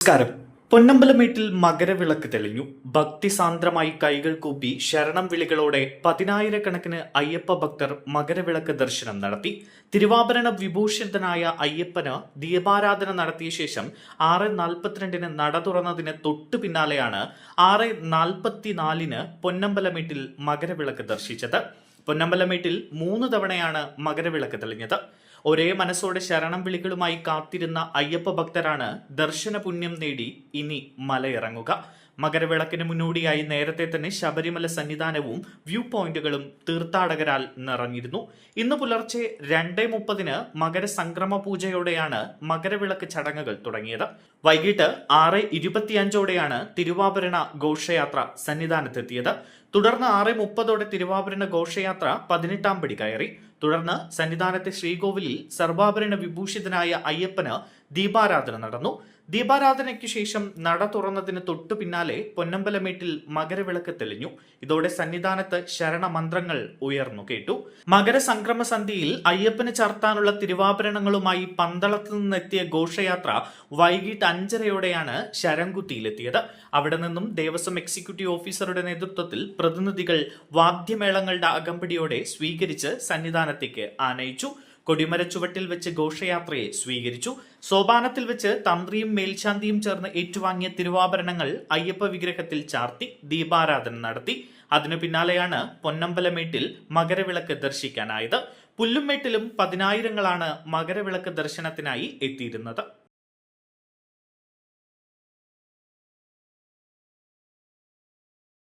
നമസ്കാരം. പൊന്നമ്പലമേട്ടിൽ മകരവിളക്ക് തെളിഞ്ഞു. ഭക്തിസാന്ദ്രമായി കൈകൾ കൂപ്പി ശരണം വിളികളോടെ പതിനായിരക്കണക്കിന് അയ്യപ്പ ഭക്തർ മകരവിളക്ക് ദർശനം നടത്തി. തിരുവാഭരണ വിഭൂഷിതനായ അയ്യപ്പന് ദീപാരാധന നടത്തിയ ശേഷം 6:42 നട തുറന്നതിന് തൊട്ടു പിന്നാലെയാണ് 6:44 പൊന്നമ്പലമേട്ടിൽ മകരവിളക്ക് ദർശിച്ചത്. പൊന്നമ്പലമേട്ടിൽ 3 തവണയാണ് മകരവിളക്ക് തെളിഞ്ഞത്. ഒരേ മനസ്സോടെ ശരണം വിളികളുമായി കാത്തിരുന്ന അയ്യപ്പ ഭക്തരാണ് ദർശന പുണ്യം നേടി ഇനി മലയിറങ്ങുക. മകരവിളക്കിന് മുന്നോടിയായി നേരത്തെ തന്നെ ശബരിമല സന്നിധാനവും വ്യൂ പോയിന്റുകളും തീർത്ഥാടകരാൽ നിറഞ്ഞിരുന്നു. ഇന്ന് പുലർച്ചെ 2:30 മകരസംക്രമ പൂജയോടെയാണ് മകരവിളക്ക് ചടങ്ങുകൾ തുടങ്ങിയത്. വൈകിട്ട് 6:25 തിരുവാഭരണ ഘോഷയാത്ര സന്നിധാനത്തെത്തിയത്. തുടർന്ന് 6:30 തിരുവാഭരണ ഘോഷയാത്ര 18-ാം പടി കയറി. തുടർന്ന് സന്നിധാനത്തെ ശ്രീകോവിലിൽ സർവാഭരണ വിഭൂഷിതനായ അയ്യപ്പന് ദീപാരാധന നടന്നു. ദീപാരാധനയ്ക്ക് ശേഷം നട തുറന്നതിന് തൊട്ടു പിന്നാലെ പൊന്നമ്പലമേട്ടിൽ മകരവിളക്ക് തെളിഞ്ഞു. ഇതോടെ സന്നിധാനത്ത് ശരണമന്ത്രങ്ങൾ ഉയർന്നു കേട്ടു. മകരസംക്രമ സന്ധ്യയിൽ അയ്യപ്പന് ചാർത്താനുള്ള തിരുവാഭരണങ്ങളുമായി പന്തളത്ത് നിന്നെത്തിയ ഘോഷയാത്ര വൈകിട്ട് 5:30 ശരംകുത്തിയിലെത്തിയത്. അവിടെ നിന്നും ദേവസ്വം എക്സിക്യൂട്ടീവ് ഓഫീസറുടെ നേതൃത്വത്തിൽ പ്രതിനിധികൾ വാദ്യമേളങ്ങളുടെ അകമ്പടിയോടെ സ്വീകരിച്ച് സന്നിധാനത്തേക്ക് ആനയിച്ചു. കൊടിമര ചുവട്ടിൽ വെച്ച് ഘോഷയാത്രയെ സ്വീകരിച്ചു. സോപാനത്തിൽ വെച്ച് തന്ത്രിയും മേൽശാന്തിയും ചേർന്ന് ഏറ്റുവാങ്ങിയ തിരുവാഭരണങ്ങൾ അയ്യപ്പ വിഗ്രഹത്തിൽ ചാർത്തി ദീപാരാധന നടത്തി. അതിനു പിന്നാലെയാണ് പൊന്നമ്പലമേട്ടിൽ മകരവിളക്ക് ദർശിക്കാനായത്. പുല്ലുമേട്ടിലും 10,000-ങ്ങളാണ് മകരവിളക്ക് ദർശനത്തിനായി എത്തിയിരുന്നത്.